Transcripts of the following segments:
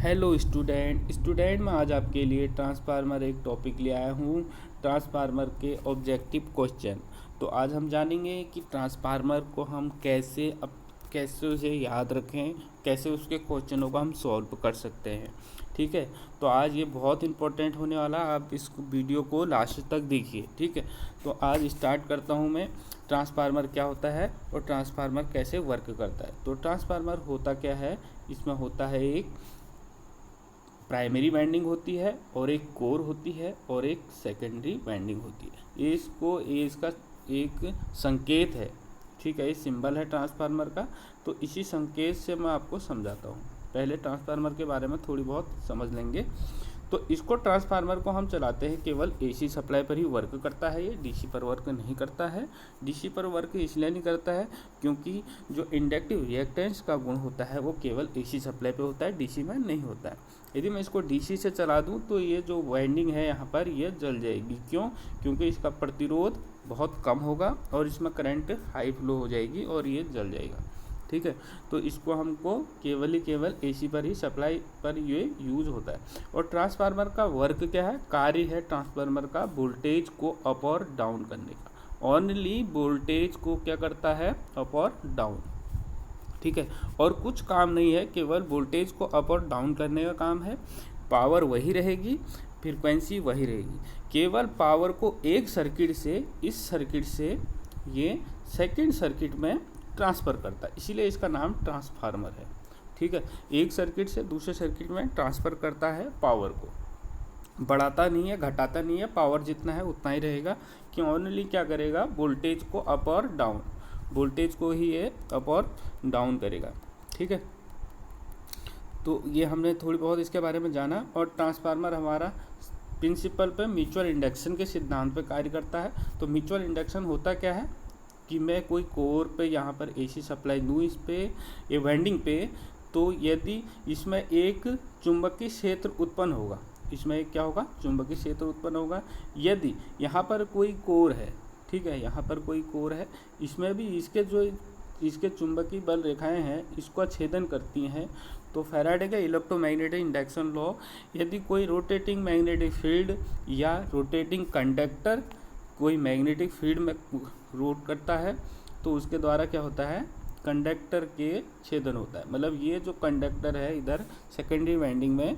Hello student मैं आज आपके लिए ट्रांसफार्मर एक टॉपिक ले आया हूँ। ट्रांसफार्मर के ऑब्जेक्टिव क्वेश्चन। तो आज हम जानेंगे कि ट्रांसफार्मर को हम कैसे उसे याद रखें, कैसे उसके क्वेश्चनों को हम सॉल्व कर सकते हैं। ठीक है, तो आज ये बहुत इंपॉर्टेंट होने वाला, आप इस वीडियो को लास्ट तक देखिए। ठीक है, तो आज स्टार्ट करता हूँ मैं। ट्रांसफार्मर क्या होता है और ट्रांसफार्मर कैसे वर्क करता है। तो ट्रांसफार्मर होता क्या है, इसमें होता है एक प्राइमरी वाइंडिंग होती है और एक कोर होती है और एक सेकेंडरी वाइंडिंग होती है। ये इसका एक संकेत है। ठीक है, ये सिंबल है ट्रांसफार्मर का। तो इसी संकेत से मैं आपको समझाता हूँ। पहले ट्रांसफार्मर के बारे में थोड़ी बहुत समझ लेंगे। तो इसको ट्रांसफार्मर को हम चलाते हैं केवल एसी सप्लाई पर ही वर्क करता है, ये डीसी पर वर्क नहीं करता है। डीसी पर वर्क इसलिए नहीं करता है क्योंकि जो इंडक्टिव रिएक्टेंस का गुण होता है वो केवल एसी सप्लाई पे होता है, डीसी में नहीं होता है। यदि मैं इसको डीसी से चला दूं तो ये जो वाइंडिंग है यहाँ पर ये जल जाएगी। क्यों? क्योंकि इसका प्रतिरोध बहुत कम होगा और इसमें करंट हाई फ्लो हो जाएगी और ये जल जाएगा। ठीक है, तो इसको हमको केवल एसी पर ही सप्लाई पर ये यूज होता है। और ट्रांसफार्मर का वर्क क्या है, कार्य है ट्रांसफार्मर का वोल्टेज को अप और डाउन करने का। ओनली वोल्टेज को क्या करता है, अप और डाउन। ठीक है, और कुछ काम नहीं है, केवल वोल्टेज को अप और डाउन करने का काम है। पावर वही रहेगी, फ्रीक्वेंसी वही रहेगी। केवल पावर को एक सर्किट से, इस सर्किट से ये सेकंड सर्किट में ट्रांसफ़र करता है, इसीलिए इसका नाम ट्रांसफार्मर है। ठीक है, एक सर्किट से दूसरे सर्किट में ट्रांसफ़र करता है पावर को, बढ़ाता नहीं है, घटाता नहीं है, पावर जितना है उतना ही रहेगा। कि ओनली क्या करेगा, वोल्टेज को अप और डाउन, वोल्टेज को ही ये अप और डाउन करेगा। ठीक है, तो ये हमने थोड़ी बहुत इसके बारे में जाना। और ट्रांसफार्मर हमारा प्रिंसिपल पे म्यूचुअल इंडक्शन के सिद्धांत पे कार्य करता है। तो म्यूचुअल इंडक्शन होता क्या है कि मैं कोई कोर पे यहाँ पर एसी सप्लाई दूँ इस पे, ये वाइंडिंग पे, तो यदि इसमें एक चुंबकीय क्षेत्र उत्पन्न होगा, इसमें एक क्या होगा, चुंबकीय क्षेत्र उत्पन्न होगा। यदि यहाँ पर कोई कोर है, ठीक है, यहाँ पर कोई कोर है, इसमें भी इसके चुंबकीय बल रेखाएं हैं, इसको छेदन करती हैं। तो फैराडे का इलेक्ट्रोमैग्नेटिक इंडक्शन लॉ, यदि कोई रोटेटिंग मैग्नेटिक फील्ड या रोटेटिंग कंडक्टर कोई मैग्नेटिक फील्ड में रोट करता है तो उसके द्वारा क्या होता है, कंडक्टर के छेदन होता है। मतलब ये जो कंडक्टर है इधर सेकेंडरी वाइंडिंग में,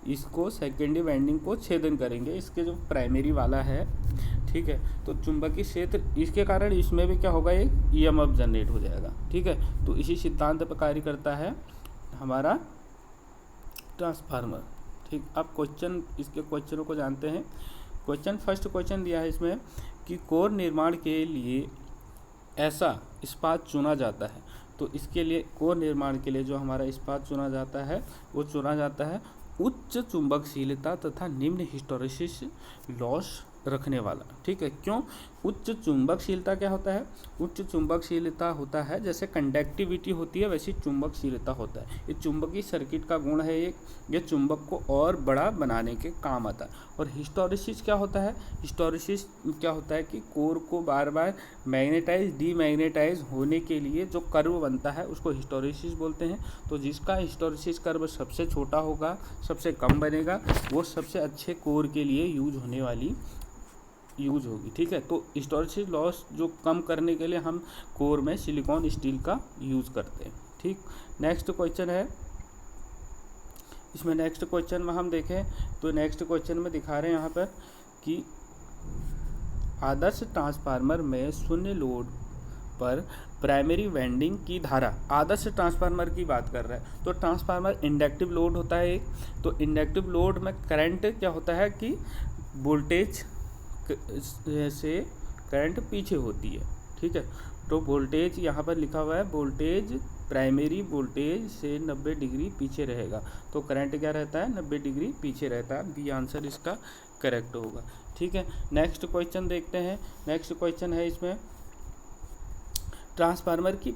इसको सेकेंडरी वाइंडिंग को छेदन करेंगे, इसके जो प्राइमरी वाला है। ठीक है, तो चुंबकीय क्षेत्र इसके कारण इसमें भी क्या होगा, एक ईएमएफ जनरेट हो जाएगा। ठीक है, तो इसी सिद्धांत पर कार्य करता है हमारा ट्रांसफार्मर। ठीक, अब इसके क्वेश्चनों को जानते हैं। फर्स्ट क्वेश्चन दिया है इसमें कि कोर निर्माण के लिए ऐसा इस्पात चुना जाता है। तो इसके लिए कोर निर्माण के लिए जो हमारा इस्पात चुना जाता है वो चुना जाता है उच्च चुंबकशीलता तथा निम्न हिस्टैरिसीस लॉस रखने वाला। ठीक है, क्यों? उच्च चुंबकशीलता क्या होता है, उच्च चुंबकशीलता होता है जैसे कंडक्टिविटी होती है वैसी चुंबकशीलता होता है। ये चुंबकीय सर्किट का गुण है एक, ये चुंबक को और बड़ा बनाने के काम आता है। और हिस्टैरिसीस क्या होता है, हिस्टैरिसीस क्या होता है कि कोर को बार बार मैग्नेटाइज डीमैग्नेटाइज होने के लिए जो कर्व बनता है उसको हिस्टैरिसीस बोलते हैं। तो जिसका हिस्टैरिसीस कर्व सबसे छोटा होगा, सबसे कम बनेगा, वो सबसे अच्छे कोर के लिए यूज होगी। ठीक है, तो हिस्टैरिसीस लॉस जो कम करने के लिए हम कोर में सिलिकॉन स्टील का यूज़ करते हैं। ठीक, नेक्स्ट क्वेश्चन है इसमें। नेक्स्ट क्वेश्चन में हम देखें तो नेक्स्ट क्वेश्चन में दिखा रहे हैं यहाँ पर कि आदर्श ट्रांसफार्मर में शून्य लोड पर प्राइमरी वाइंडिंग की धारा, आदर्श ट्रांसफार्मर की बात कर रहा है। तो ट्रांसफार्मर इंडक्टिव लोड होता है एक, तो इंडक्टिव लोड में करंट क्या होता है कि वोल्टेज से करंट पीछे होती है। ठीक है, तो वोल्टेज यहाँ पर लिखा हुआ है, वोल्टेज प्राइमरी वोल्टेज से 90 डिग्री पीछे रहेगा। तो करंट क्या रहता है, 90 डिग्री पीछे रहता है। बी आंसर इसका करेक्ट होगा। ठीक है, नेक्स्ट क्वेश्चन देखते हैं। नेक्स्ट क्वेश्चन है इसमें ट्रांसफार्मर की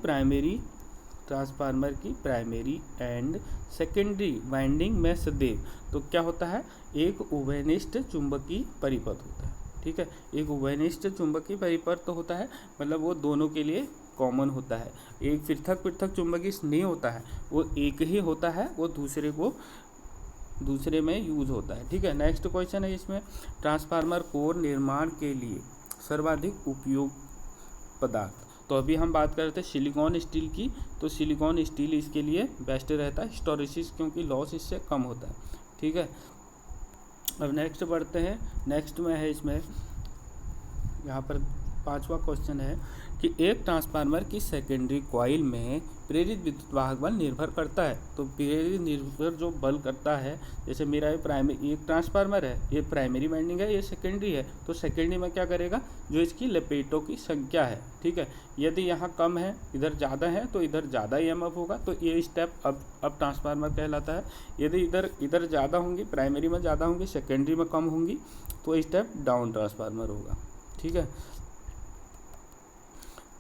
प्राइमरी एंड सेकेंडरी वाइंडिंग में सदैव, तो क्या होता है, एक उभयनिष्ठ चुंबकीय परिपथ होता है। ठीक है, एक उभयनिष्ठ चुंबकीय परिपथ तो होता है, मतलब वो दोनों के लिए कॉमन होता है। एक पृथक चुंबकीय नहीं होता है, वो एक ही होता है, वो दूसरे को दूसरे में यूज़ होता है। ठीक है, नेक्स्ट क्वेश्चन है इसमें, ट्रांसफार्मर कोर निर्माण के लिए सर्वाधिक उपयोग पदार्थ। तो अभी हम बात कर रहे थे सिलिकॉन स्टील की, तो सिलिकॉन स्टील इसके लिए बेस्ट रहता है, हिस्टोरिसिस क्योंकि लॉस इससे कम होता है। ठीक है, अब नेक्स्ट बढ़ते हैं। नेक्स्ट में है इसमें, यहाँ पर 5वां क्वेश्चन है कि एक ट्रांसफार्मर की सेकेंडरी कॉइल में प्रेरित विद्युत वाहक बल निर्भर करता है। तो प्रेरित निर्भर जो बल करता है, जैसे मेरा ये प्राइमरी एक ट्रांसफार्मर है, ये प्राइमरी वाइंडिंग है, ये सेकेंडरी है, तो सेकेंडरी में क्या करेगा, जो इसकी लपेटों की संख्या है। ठीक है, यदि यहाँ कम है, इधर ज़्यादा है, तो इधर ज़्यादा ईएमएफ होगा, तो ये स्टेप अब ट्रांसफार्मर कहलाता है। यदि इधर ज़्यादा होंगी, प्राइमरी में ज़्यादा होंगी, सेकेंडरी में कम होंगी, तो स्टेप डाउन ट्रांसफार्मर होगा। ठीक है,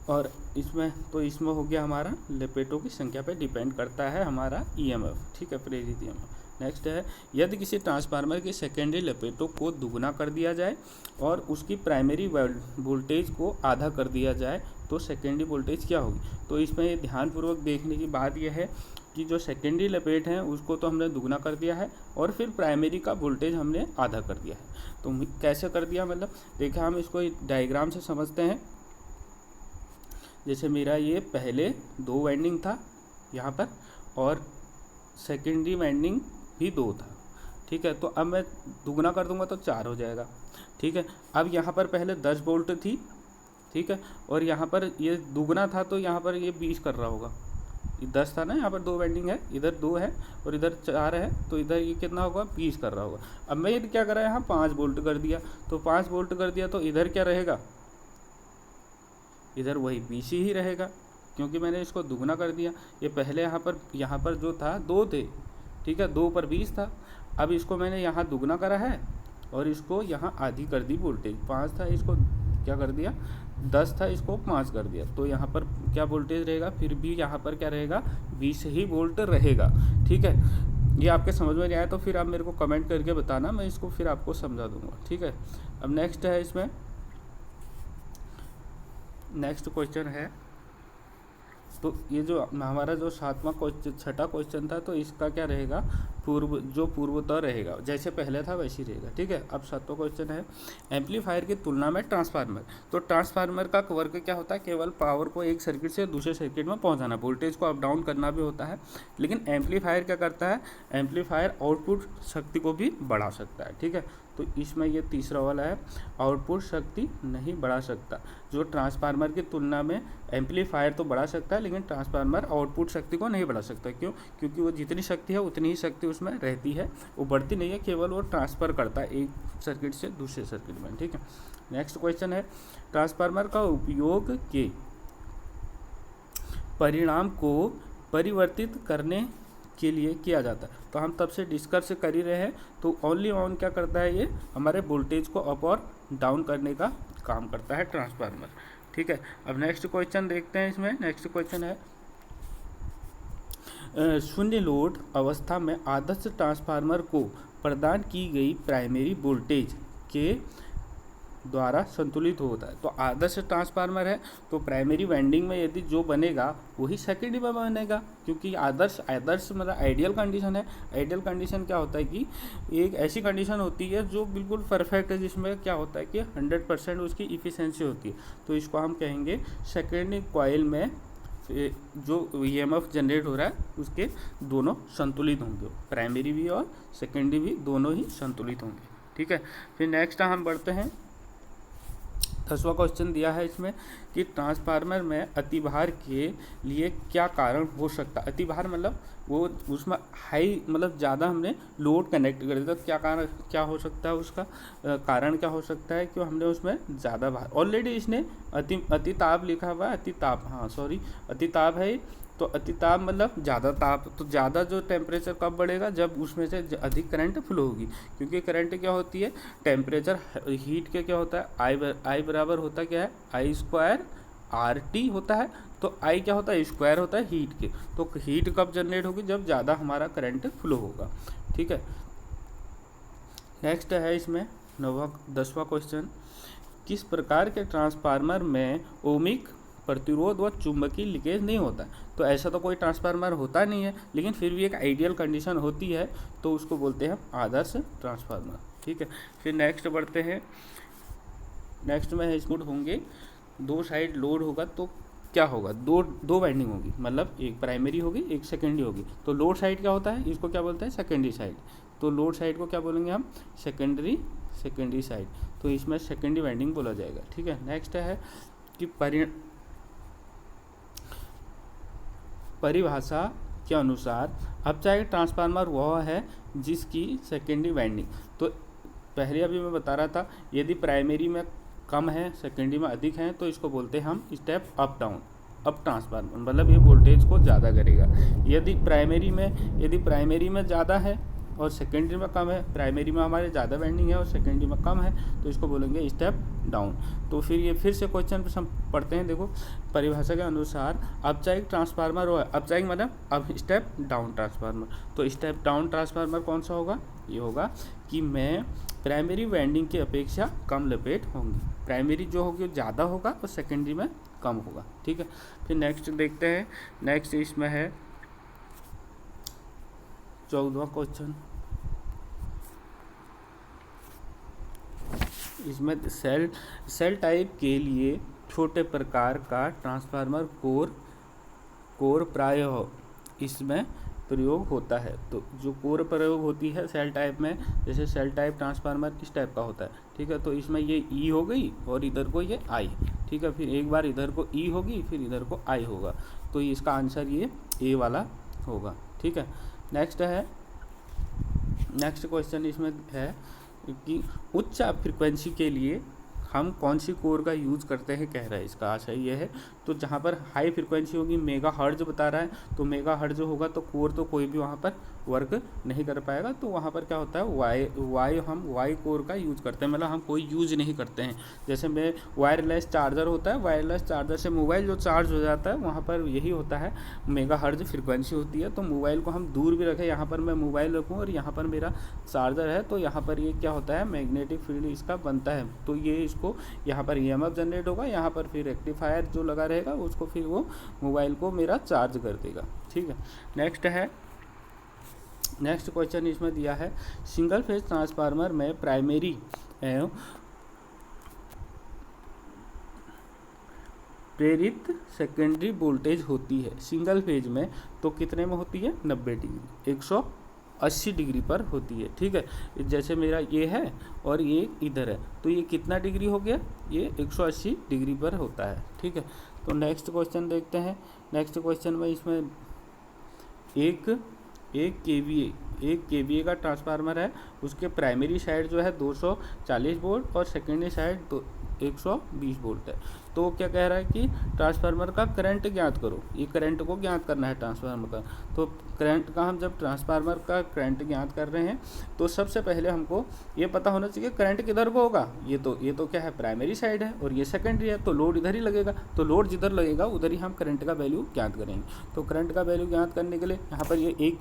और इसमें हो गया हमारा लपेटों की संख्या पे डिपेंड करता है हमारा ईएमएफ। ठीक है, प्रेरित ईएमएफ। नेक्स्ट है, यदि किसी ट्रांसफार्मर की सेकेंडरी लपेटों को दुगना कर दिया जाए और उसकी प्राइमरी वोल्टेज को आधा कर दिया जाए तो सेकेंडरी वोल्टेज क्या होगी। तो इसमें ये ध्यानपूर्वक देखने की बात यह है कि जो सेकेंडरी लपेट है उसको तो हमने दुगना कर दिया है और फिर प्राइमरी का वोल्टेज हमने आधा कर दिया है। तो कैसे कर दिया, मतलब देखा, हम इसको डायग्राम से समझते हैं। जैसे मेरा ये पहले 2 वाइंडिंग था यहाँ पर और सेकेंडरी वाइंडिंग भी 2 था। ठीक है, तो अब मैं दुगना कर दूंगा तो 4 हो जाएगा। ठीक है, अब यहाँ पर पहले 10 वोल्ट थी। ठीक है, और यहाँ पर ये दुगना था तो यहाँ पर ये 20 कर रहा होगा। 10 था ना, यहाँ पर 2 वाइंडिंग है, इधर 2 है और इधर 4 है, तो इधर ये कितना होगा, 20 कर रहा होगा। अब मैं ये क्या करा, यहाँ 5 वोल्ट कर दिया, तो 5 वोल्ट कर दिया तो इधर क्या रहेगा, इधर वही 20 ही रहेगा क्योंकि मैंने इसको दुगना कर दिया। ये पहले यहाँ पर जो था 2 थे। ठीक है, 2 पर 20 था, अब इसको मैंने यहाँ दुगना करा है और इसको यहाँ आधी कर दी वोल्टेज। 5 था, इसको क्या कर दिया, 10 था, इसको 5 कर दिया, तो यहाँ पर क्या वोल्टेज रहेगा, फिर भी यहाँ पर क्या रहेगा, 20 ही वोल्ट रहेगा। ठीक है, ये आपके समझ में नहीं आया तो फिर आप मेरे को कमेंट करके बताना, मैं इसको फिर आपको समझा दूंगा। ठीक है, अब नेक्स्ट है इसमें, नेक्स्ट क्वेश्चन है, तो ये जो हमारा जो 7वां क्वेश्चन 6ठा क्वेश्चन था, तो इसका क्या रहेगा, पूर्वतः रहेगा, जैसे पहले था वैसे ही रहेगा। ठीक है, अब 7वां क्वेश्चन है, एम्पलीफायर की तुलना में ट्रांसफार्मर। तो ट्रांसफार्मर का वर्क क्या होता है, केवल पावर को एक सर्किट से दूसरे सर्किट में पहुंचाना, वोल्टेज को अप डाउन करना भी होता है। लेकिन एम्पलीफायर क्या करता है, एम्पलीफायर आउटपुट शक्ति को भी बढ़ा सकता है। ठीक है, तो इसमें ये तीसरा वाला है, आउटपुट शक्ति नहीं बढ़ा सकता। जो ट्रांसफार्मर की तुलना में एम्पलीफायर तो बढ़ा सकता है लेकिन ट्रांसफार्मर आउटपुट शक्ति को नहीं बढ़ा सकता। क्यों, क्योंकि वो जितनी शक्ति है उतनी ही शक्ति उसमें रहती है, वो बढ़ती नहीं है, केवल वो ट्रांसफ़र करता है एक सर्किट से दूसरे सर्किट में। ठीक है, नेक्स्ट क्वेश्चन है, ट्रांसफार्मर का उपयोग के परिणाम को परिवर्तित करने के लिए किया जाता है। तो हम तब से डिस्कस कर ही रहे हैं, तो ओनली ऑन क्या करता है, ये हमारे वोल्टेज को अप और डाउन करने का काम करता है ट्रांसफार्मर। ठीक है, अब नेक्स्ट क्वेश्चन देखते हैं। इसमें नेक्स्ट क्वेश्चन है, शून्य लोड अवस्था में आदर्श ट्रांसफार्मर को प्रदान की गई प्राइमरी वोल्टेज के द्वारा संतुलित होता है। तो आदर्श ट्रांसफार्मर है तो प्राइमरी वाइंडिंग में यदि जो बनेगा वही सेकेंडरी में बनेगा, क्योंकि आदर्श मतलब आइडियल कंडीशन है। आइडियल कंडीशन क्या होता है कि एक ऐसी कंडीशन होती है जो बिल्कुल परफेक्ट है, जिसमें क्या होता है कि 100% उसकी इफिशिएंसी होती है। तो इसको हम कहेंगे सेकेंडरी कॉइल में जो ईएमएफ जनरेट हो रहा है उसके दोनों संतुलित होंगे, प्राइमरी भी और सेकेंडरी भी दोनों ही संतुलित होंगे। ठीक है, फिर नेक्स्ट हम बढ़ते हैं। 10वां क्वेश्चन दिया है इसमें कि ट्रांसफार्मर में अतिभार के लिए क्या कारण हो सकता है। अतिभार मतलब वो उसमें हाई मतलब ज़्यादा हमने लोड कनेक्ट कर दिया, तो क्या कारण क्या हो सकता है, उसका कारण क्या हो सकता है कि हमने उसमें ज़्यादा भार, ऑलरेडी इसने अतिताप लिखा हुआ है, अतिताप है। तो अतिताप मतलब ज़्यादा ताप, तो ज़्यादा जो टेम्परेचर कब बढ़ेगा, जब उसमें से अधिक करंट फ्लो होगी। क्योंकि करंट क्या होती है, टेम्परेचर हीट के क्या होता है, आई बराबर होता क्या है, I² RT होता है। तो आई क्या होता है, स्क्वायर होता है हीट के। तो हीट कब जनरेट होगी, जब ज़्यादा हमारा करंट फ्लो होगा। ठीक है, नेक्स्ट है इसमें 10वां क्वेश्चन, किस प्रकार के ट्रांसफार्मर में ओमिक प्रतिरोध व चुंबकीय लीकेज नहीं होता है। तो ऐसा तो कोई ट्रांसफार्मर होता नहीं है, लेकिन फिर भी एक आइडियल कंडीशन होती है, तो उसको बोलते हैं आदर्श ट्रांसफार्मर। ठीक है, फिर नेक्स्ट बढ़ते हैं। नेक्स्ट में लोड होंगे, दो साइड लोड होगा तो क्या होगा, दो वाइंडिंग होगी, मतलब एक प्राइमरी होगी एक सेकेंडरी होगी। तो लोड साइड क्या होता है, इसको क्या बोलते हैं, सेकेंडरी साइड। तो लोड साइड को क्या बोलेंगे हम, सेकेंडरी साइड। तो इसमें सेकेंडरी वाइंडिंग बोला जाएगा। ठीक है, नेक्स्ट है कि परिभाषा के अनुसार अपचायक ट्रांसफार्मर वह है जिसकी सेकेंडरी वाइंडिंग, तो पहले अभी मैं बता रहा था, यदि प्राइमरी में कम है सेकेंडरी में अधिक है तो इसको बोलते हैं हम step up down, up transformer, मतलब ये वोल्टेज को ज़्यादा करेगा। यदि प्राइमरी में ज़्यादा है और सेकेंडरी में कम है, प्राइमरी में हमारे ज़्यादा वाइंडिंग है और सेकेंडरी में कम है, तो इसको बोलेंगे स्टेप डाउन। तो फिर से क्वेश्चन हम पढ़ते हैं। देखो, परिभाषा के अनुसार अपचायक ट्रांसफार्मर हो, अपचायक मतलब अब स्टेप डाउन ट्रांसफार्मर। तो स्टेप डाउन ट्रांसफार्मर कौन सा होगा, ये होगा कि मैं प्राइमरी वाइंडिंग की अपेक्षा कम लपेट होंगी, प्राइमरी जो होगी वो ज़्यादा होगा और सेकेंडरी में कम होगा। ठीक है, फिर नेक्स्ट देखते हैं। नेक्स्ट इसमें है 14वां क्वेश्चन। इसमें सेल टाइप के लिए छोटे प्रकार का ट्रांसफार्मर कोर प्रायः इसमें प्रयोग होता है। तो जो कोर प्रयोग होती है सेल टाइप में, जैसे सेल टाइप ट्रांसफार्मर इस टाइप का होता है। ठीक है, तो इसमें ये ई हो गई और इधर को ये आई। ठीक है, फिर एक बार इधर को ई होगी फिर इधर को आई होगा, तो इसका आंसर ये ए वाला होगा। ठीक है, नेक्स्ट क्वेश्चन इसमें है कि उच्च फ्रीक्वेंसी के लिए हम कौन सी कोर का यूज़ करते हैं, कह रहा है। इसका आशय ये है, तो जहाँ पर हाई फ्रीक्वेंसी होगी, मेगा हर्ट्ज बता रहा है, तो मेगा हर्ट्ज होगा तो कोर तो कोई भी वहाँ पर वर्क नहीं कर पाएगा। तो वहाँ पर क्या होता है, हम वाई कोर का यूज़ करते हैं, मतलब हम कोई यूज़ नहीं करते हैं। जैसे में वायरलेस चार्जर होता है, वायरलेस चार्जर से मोबाइल जो चार्ज हो जाता है, वहाँ पर यही होता है, मेगा हर्ट्ज फ्रीक्वेंसी होती है। तो मोबाइल को हम दूर भी रखें, यहाँ पर मैं मोबाइल रखूँ और यहाँ पर मेरा चार्जर है, तो यहाँ पर ये क्या होता है, मैग्नेटिक फील्ड इसका बनता है। तो ये इसको यहाँ पर EMF जनरेट होगा, यहाँ पर फिर रेक्टिफायर जो लगा रहेगा उसको फिर वो मोबाइल को मेरा चार्ज कर देगा। ठीक है, नेक्स्ट क्वेश्चन इसमें दिया है, सिंगल फेज ट्रांसफार्मर में प्राइमरी एवं प्रेरित सेकेंडरी वोल्टेज होती है। सिंगल फेज में तो कितने में होती है, 90 डिग्री, 180 डिग्री पर होती है। ठीक है, जैसे मेरा ये है और ये इधर है, तो ये कितना डिग्री हो गया, ये 180 डिग्री पर होता है। ठीक है, तो नेक्स्ट क्वेश्चन देखते हैं। नेक्स्ट क्वेश्चन में इसमें एक केवीए का ट्रांसफार्मर है, उसके प्राइमरी साइड जो है 240 वोल्ट और सेकेंडरी साइड 120 वोल्ट है। तो क्या कह रहा है कि ट्रांसफार्मर का करंट ज्ञात करो, ये करंट को ज्ञात करना है ट्रांसफार्मर का। तो करंट का हम जब ट्रांसफार्मर का करंट ज्ञात कर रहे हैं तो सबसे पहले हमको ये पता होना चाहिए करंट किधर को होगा। ये तो क्या है, प्राइमरी साइड है और ये सेकेंडरी है, तो लोड इधर ही लगेगा। तो लोड जिधर लगेगा उधर ही हम करंट का वैल्यू ज्ञात करेंगे। तो करंट का वैल्यू ज्ञात करने के लिए यहाँ पर ये 1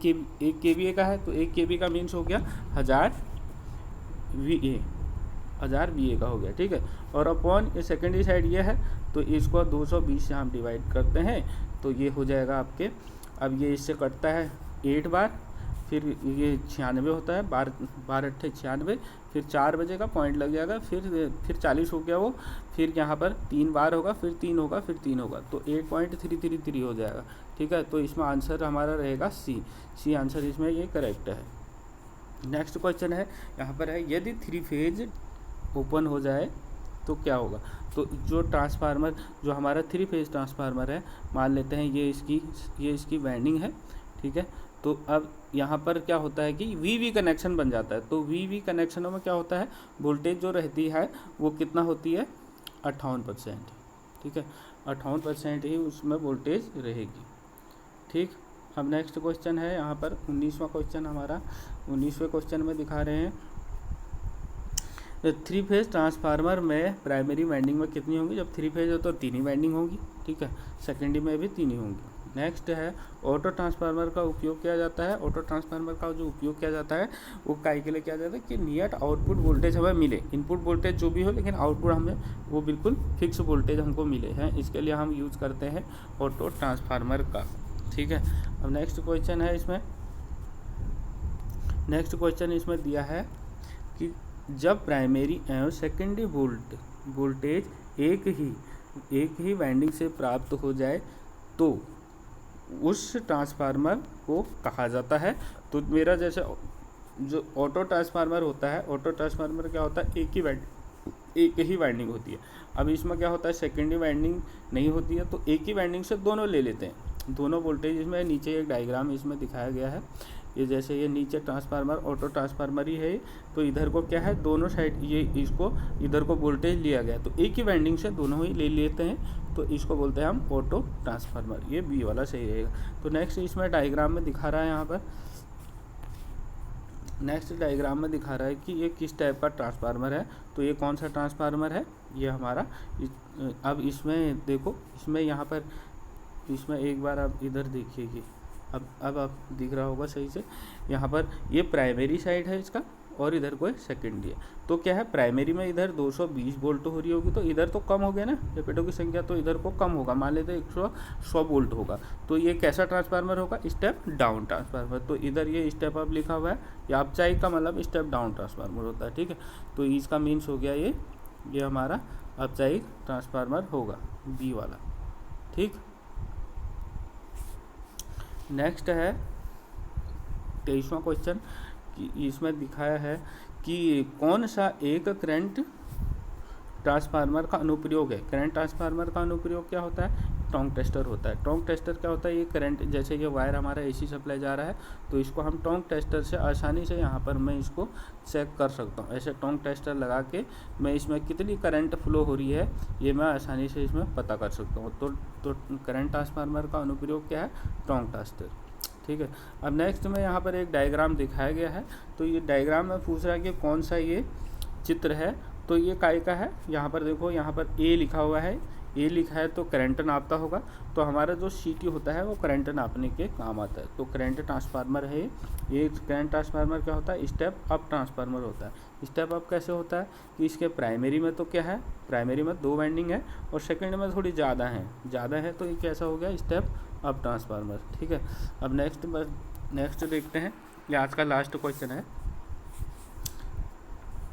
kVA का है, तो 1 kVA का मीन्स हो गया 1000 VA का हो गया। ठीक है, और अपॉन ये सेकेंडरी साइड ये है, तो इसको 220 से हम डिवाइड करते हैं, तो ये हो जाएगा आपके, अब ये इससे कटता है 8 बार, फिर ये 96 होता है, 12 8 96, फिर 4 बजेगा पॉइंट लग जाएगा, फिर 40 हो गया वो, फिर यहाँ पर 3 बार होगा, फिर 3 होगा, फिर 3 होगा, तो 8.333 हो जाएगा। ठीक है, तो इसमें आंसर हमारा रहेगा सी आंसर इसमें ये करेक्ट है। नेक्स्ट क्वेश्चन है, यहाँ पर है, यदि 3 फेज ओपन हो जाए तो क्या होगा। तो जो ट्रांसफार्मर, जो हमारा 3 फेज ट्रांसफार्मर है, मान लेते हैं ये इसकी वाइंडिंग है। ठीक है, तो अब यहाँ पर क्या होता है कि वी कनेक्शन बन जाता है। तो वी कनेक्शनों में क्या होता है, वोल्टेज जो रहती है वो कितना होती है, 58%। ठीक है, 58% ही उसमें वोल्टेज रहेगी। ठीक, अब नेक्स्ट क्वेश्चन है यहाँ पर 19वां क्वेश्चन हमारा। 19वें क्वेश्चन में दिखा रहे हैं, 3 फेज ट्रांसफार्मर में प्राइमरी वाइंडिंग में कितनी होंगी। जब 3 फेज हो तो 3 ही वाइंडिंग होंगी। ठीक है, सेकेंडरी में भी 3 ही होंगी। नेक्स्ट है ऑटो ट्रांसफार्मर का उपयोग किया जाता है। ऑटो ट्रांसफार्मर का जो उपयोग किया जाता है वो काहे के लिए किया जाता है कि नियत आउटपुट वोल्टेज हमें मिले, इनपुट वोल्टेज जो भी हो लेकिन आउटपुट हमें वो बिल्कुल फिक्स वोल्टेज हमको मिले हैं, इसके लिए हम यूज़ करते हैं ऑटो ट्रांसफार्मर का। ठीक है, अब नेक्स्ट क्वेश्चन इसमें दिया है कि जब प्राइमरी एवं सेकेंडरी वोल्टेज एक ही वाइंडिंग से प्राप्त हो जाए तो उस ट्रांसफार्मर को कहा जाता है। तो मेरा जैसे जो ऑटो ट्रांसफार्मर होता है, ऑटो ट्रांसफार्मर क्या होता है, एक ही वाइंडिंग होती है। अब इसमें क्या होता है, सेकेंडरी वाइंडिंग नहीं होती है, तो एक ही वाइंडिंग से दोनों ले लेते हैं, दोनों वोल्टेज। इसमें नीचे एक डायग्राम इसमें दिखाया गया है, ये जैसे ये नीचे ट्रांसफार्मर ऑटो ट्रांसफार्मर ही है, तो इधर को क्या है, दोनों साइड ये इसको इधर को वोल्टेज लिया गया, तो एक ही वाइंडिंग से दोनों ही ले लेते हैं, तो इसको बोलते हैं हम ऑटो ट्रांसफार्मर। ये बी वाला सही रहेगा। तो नेक्स्ट इसमें डायग्राम में दिखा रहा है, यहाँ पर नेक्स्ट डायग्राम में दिखा रहा है कि ये किस टाइप का ट्रांसफार्मर है। तो ये कौन सा ट्रांसफार्मर है, ये हमारा अब इसमें देखो, इसमें यहाँ पर इसमें एक बार आप इधर देखिए कि अब आप दिख रहा होगा सही से, यहाँ पर ये प्राइमरी साइड है इसका और इधर को सेकेंडरी है। तो क्या है, प्राइमरी में इधर 220 वोल्ट हो रही होगी, तो इधर तो कम हो गया ना, रेपिडो की संख्या, तो इधर को कम होगा, मान लेते 100 वोल्ट होगा। तो ये कैसा ट्रांसफार्मर होगा, स्टेप डाउन ट्रांसफार्मर। तो इधर ये स्टेप अप लिखा हुआ है, या अपचाई का मतलब स्टेप डाउन ट्रांसफार्मर होता है। ठीक है, तो इसका मीन्स हो गया ये हमारा अपचाई ट्रांसफार्मर होगा, बी वाला। ठीक, नेक्स्ट है 23वां क्वेश्चन, कि इसमें दिखाया है कि कौन सा एक करंट ट्रांसफार्मर का अनुप्रयोग है। करंट ट्रांसफार्मर का अनुप्रयोग क्या होता है, टोंक टेस्टर होता है। टोंक टेस्टर क्या होता है, ये करंट, जैसे ये वायर हमारा एसी सप्लाई जा रहा है, तो इसको हम टोंक टेस्टर से आसानी से यहाँ पर मैं इसको चेक कर सकता हूँ। ऐसे टोंक टेस्टर लगा के मैं इसमें कितनी करंट फ्लो हो रही है, ये मैं आसानी से इसमें पता कर सकता हूँ। तो करंट ट्रांसफार्मर का अनुप्रयोग क्या है, टोंक टेस्टर। ठीक है, अब नेक्स्ट में यहाँ पर एक डायग्राम दिखाया गया है, तो ये डायग्राम में पूछ रहा है कि कौन सा ये चित्र है। तो ये काय का है, यहाँ पर देखो, यहाँ पर ए लिखा हुआ है, ए लिखा है तो करंट नापता होगा। तो हमारा जो सीटी होता है वो करंट नापने के काम आता है। तो करंट ट्रांसफार्मर है ये करंट ट्रांसफार्मर क्या होता है, स्टेप अप ट्रांसफार्मर होता है। स्टेप अप कैसे होता है कि इसके प्राइमरी में तो क्या है, प्राइमरी में 2 वाइंडिंग है और सेकेंड में थोड़ी ज़्यादा है, तो ये कैसा हो गया, स्टेप अप ट्रांसफार्मर। ठीक है, अब नेक्स्ट देखते हैं, ये आज का लास्ट क्वेश्चन है,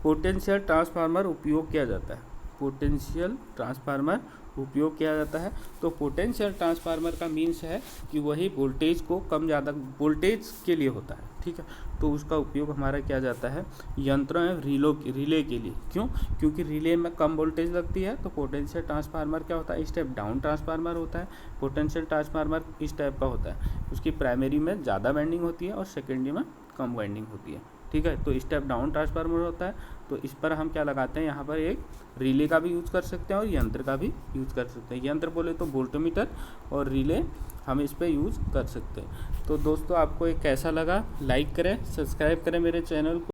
पोटेंशियल ट्रांसफार्मर उपयोग किया जाता है। पोटेंशियल ट्रांसफार्मर उपयोग किया जाता है। तो पोटेंशियल ट्रांसफार्मर का मीन्स है कि वही वोल्टेज को कम ज़्यादा वोल्टेज के लिए होता है। ठीक है, तो उसका उपयोग हमारा किया जाता है यंत्रों एवं रिले के लिए। क्यों, क्योंकि रिले में कम वोल्टेज लगती है। तो पोटेंशियल ट्रांसफार्मर क्या होता है, स्टेप डाउन ट्रांसफार्मर होता है। पोटेंशियल ट्रांसफार्मर इस टाइप का होता है, उसकी प्राइमरी में ज़्यादा वाइंडिंग होती है और सेकेंडरी में कम वाइंडिंग होती है। ठीक है, तो स्टेप डाउन ट्रांसफार्मर होता है। तो इस पर हम क्या लगाते हैं, यहाँ पर एक रिले का भी यूज़ कर सकते हैं और यंत्र का भी यूज़ कर सकते हैं। यंत्र बोले तो वोल्टमीटर और रिले हम इस पर यूज़ कर सकते हैं। तो दोस्तों, आपको ये कैसा लगा, लाइक करें, सब्सक्राइब करें मेरे चैनल को।